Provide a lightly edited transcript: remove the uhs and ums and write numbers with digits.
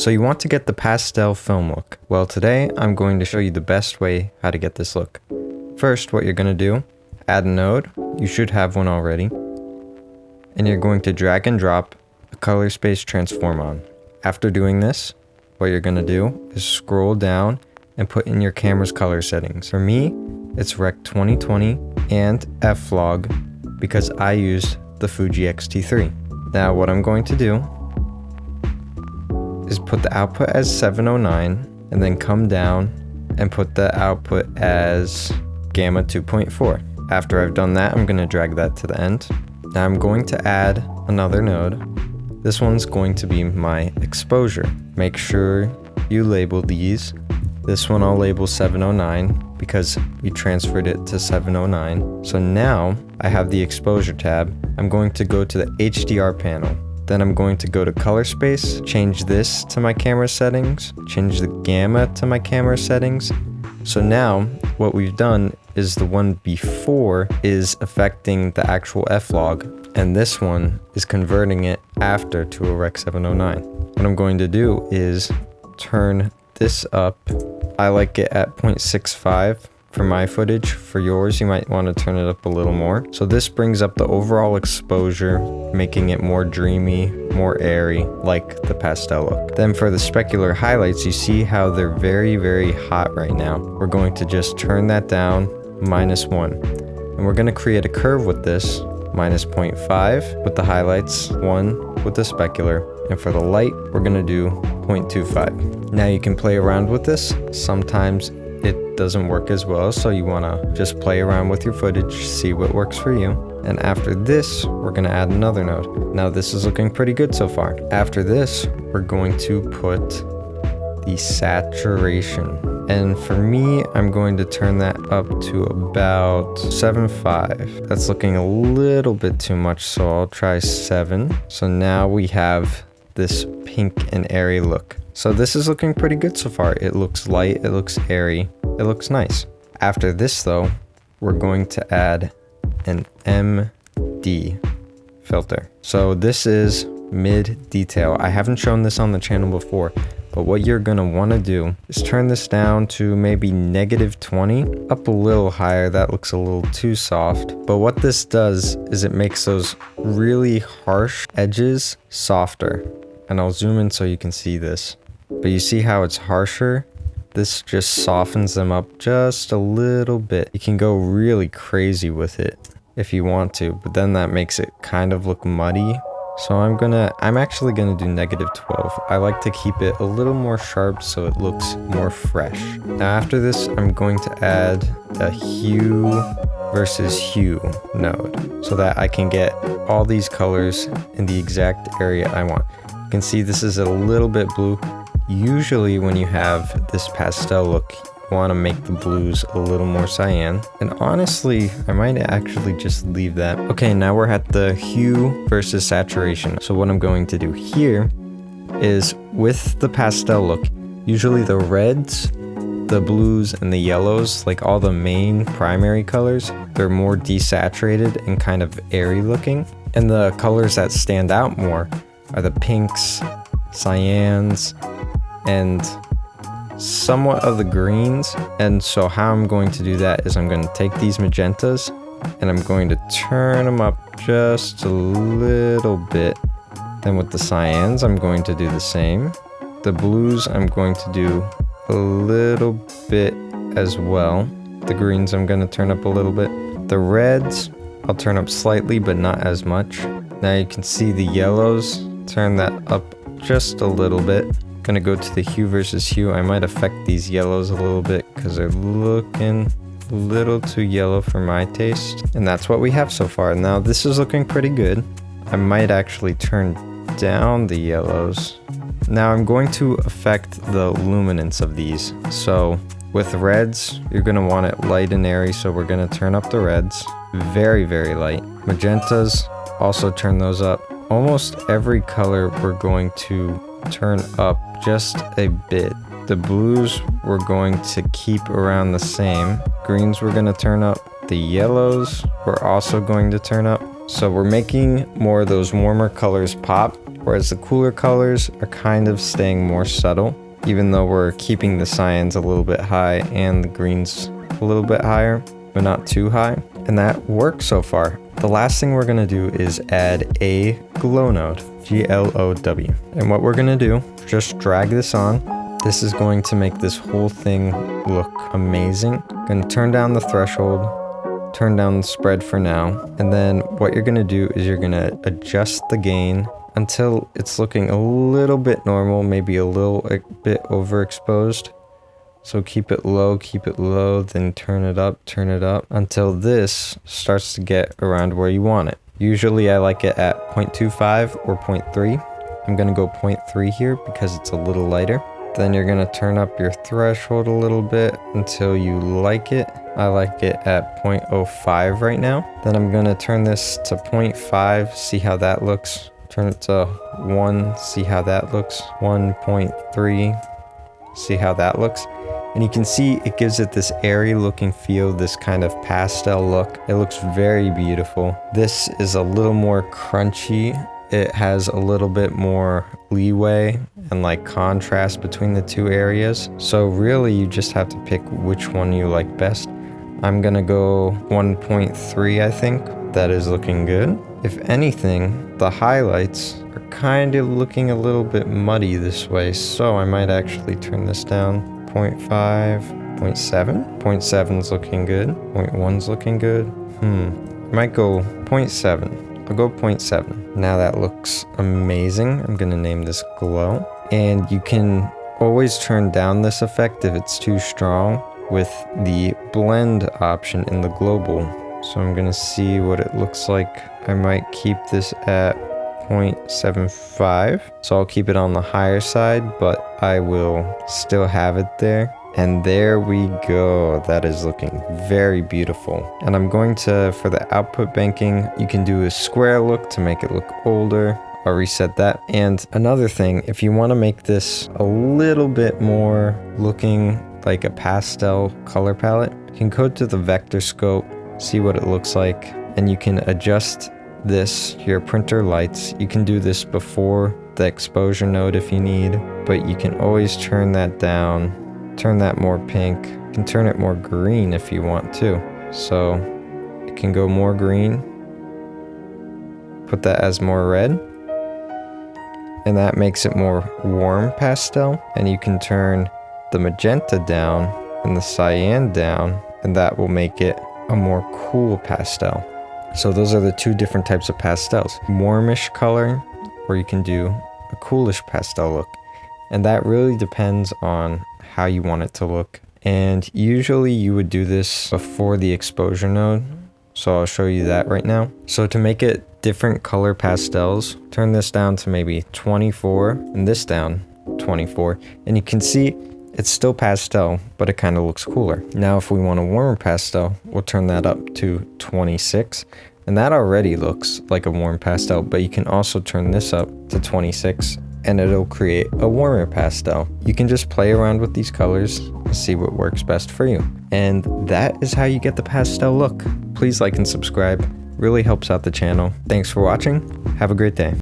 So you want to get the pastel film look. Well, today I'm going to show you the best way how to get this look. First, what you're going to do, add a node. You should have one already. And you're going to drag and drop a color space transform on. After doing this, what you're going to do is scroll down and put in your camera's color settings. For me, it's Rec 2020 and F-Log because I used the Fuji X-T3. Now what I'm going to do is put the output as 709 and then come down and put the output as gamma 2.4. After I've done that, I'm going to drag that to the end. Now I'm going to add another node. This one's going to be my exposure. Make sure you label these. This one I'll label 709 because we transferred it to 709. So now I have the exposure tab. I'm going to go to the HDR panel. Then I'm going to go to color space, change this to my camera settings, change the gamma to my camera settings. So now what we've done is the one before is affecting the actual F-Log, and this one is converting it after to a Rec 709. What I'm going to do is turn this up. I like it at 0.65 for my footage. For yours, you might want to turn it up a little more. So this brings up the overall exposure, making it more dreamy, more airy, like the pastel look. Then for the specular highlights, you see how they're very, very hot right now. We're going to just turn that down, -1. And we're going to create a curve with this, -0.5 with the highlights, 1 with the specular. And for the light, we're going to do 0.25. Now you can play around with this. Sometimes it doesn't work as well, so you want to just play around with your footage, see what works for you. And after this, we're going to add another node. Now this is looking pretty good so far. After this, we're going to put the saturation. And for me, I'm going to turn that up to about 7.5. That's looking a little bit too much, so I'll try 7. So now we have this pink and airy look. So this is looking pretty good so far. It looks light, it looks airy, it looks nice. After this though, we're going to add an MD filter. So this is mid detail. I haven't shown this on the channel before, but what you're gonna wanna do is turn this down to maybe -20, up a little higher. That looks a little too soft. But what this does is it makes those really harsh edges softer. And I'll zoom in so you can see this. But you see how it's harsher? This just softens them up just a little bit. You can go really crazy with it if you want to, but then that makes it kind of look muddy. So I'm actually gonna do -12. I like to keep it a little more sharp so it looks more fresh. Now after this, I'm going to add a hue versus hue node so that I can get all these colors in the exact area I want. You can see this is a little bit blue. Usually when you have this pastel look, you want to make the blues a little more cyan. And honestly, I might actually just leave that. Okay, now we're at the hue versus saturation. So what I'm going to do here is with the pastel look, usually the reds, the blues, and the yellows, like all the main primary colors, they're more desaturated and kind of airy looking. And the colors that stand out more are the pinks, cyans, and somewhat of the greens. And so how I'm going to do that is I'm going to take these magentas and I'm going to turn them up just a little bit. Then with the cyans, I'm going to do the same. The blues, I'm going to do a little bit as well. The greens, I'm going to turn up a little bit. The reds, I'll turn up slightly, but not as much. Now you can see the yellows, turn that up just a little bit. Gonna go to the hue versus hue. I might affect these yellows a little bit because they're looking a little too yellow for my taste. And that's what we have so far. Now this is looking pretty good. I might actually turn down the yellows. Now I'm going to affect the luminance of these. So with reds, you're gonna want it light and airy, so we're gonna turn up the reds. Very, very light. Magentas, also turn those up. Almost every color we're going to turn up just a bit. The blues we're going to keep around the same. Greens we're going to turn up. The yellows we're also going to turn up. So we're making more of those warmer colors pop whereas the cooler colors are kind of staying more subtle, even though we're keeping the cyans a little bit high and the greens a little bit higher, but not too high. And that works so far. The last thing we're gonna do is add a glow node, G-L-O-W. And what we're gonna do, just drag this on. This is going to make this whole thing look amazing. Gonna turn down the threshold, turn down the spread for now. And then what you're gonna do is you're gonna adjust the gain until it's looking a little bit normal, maybe a little bit overexposed. So keep it low, then turn it up until this starts to get around where you want it. Usually I like it at 0.25 or 0.3. I'm gonna go 0.3 here because it's a little lighter. Then you're gonna turn up your threshold a little bit until you like it. I like it at 0.05 right now. Then I'm gonna turn this to 0.5, see how that looks. Turn it to 1, see how that looks. 1.3, see how that looks. And you can see it gives it this airy looking feel, this kind of pastel look. It looks very beautiful. This is a little more crunchy. It has a little bit more leeway and like contrast between the two areas. So really you just have to pick which one you like best. I'm gonna go 1.3, I think. That is looking good. If anything, the highlights are kind of looking a little bit muddy this way, so I might actually turn this down. 0.5, 0.7. 0.7's looking good. 0.1's looking good. I might go 0.7. I'll go 0.7. Now that looks amazing. I'm gonna name this glow. And you can always turn down this effect if it's too strong with the blend option in the global. So I'm gonna see what it looks like. I might keep this at 0.75. So I'll keep it on the higher side, but I will still have it there. And there we go. That is looking very beautiful. And I'm going to, for the output banking, you can do a square look to make it look older. I'll reset that. And another thing, if you want to make this a little bit more looking like a pastel color palette, you can go to the vector scope, see what it looks like, and you can adjust this, your printer lights. You can do this before the exposure node if you need, but you can always turn that down, turn that more pink. You can turn it more green if you want to. So it can go more green, put that as more red, and that makes it more warm pastel. And you can turn the magenta down and the cyan down, and that will make it a more cool pastel. So those are the two different types of pastels. Warmish color, or you can do a coolish pastel look. And that really depends on how you want it to look. And usually you would do this before the exposure node. So I'll show you that right now. So to make it different color pastels, turn this down to maybe 24 and this down 24. And you can see it's still pastel, but it kind of looks cooler. Now, if we want a warmer pastel, we'll turn that up to 26. And that already looks like a warm pastel, but you can also turn this up to 26 and it'll create a warmer pastel. You can just play around with these colors and see what works best for you. And that is how you get the pastel look. Please like and subscribe. Really helps out the channel. Thanks for watching. Have a great day.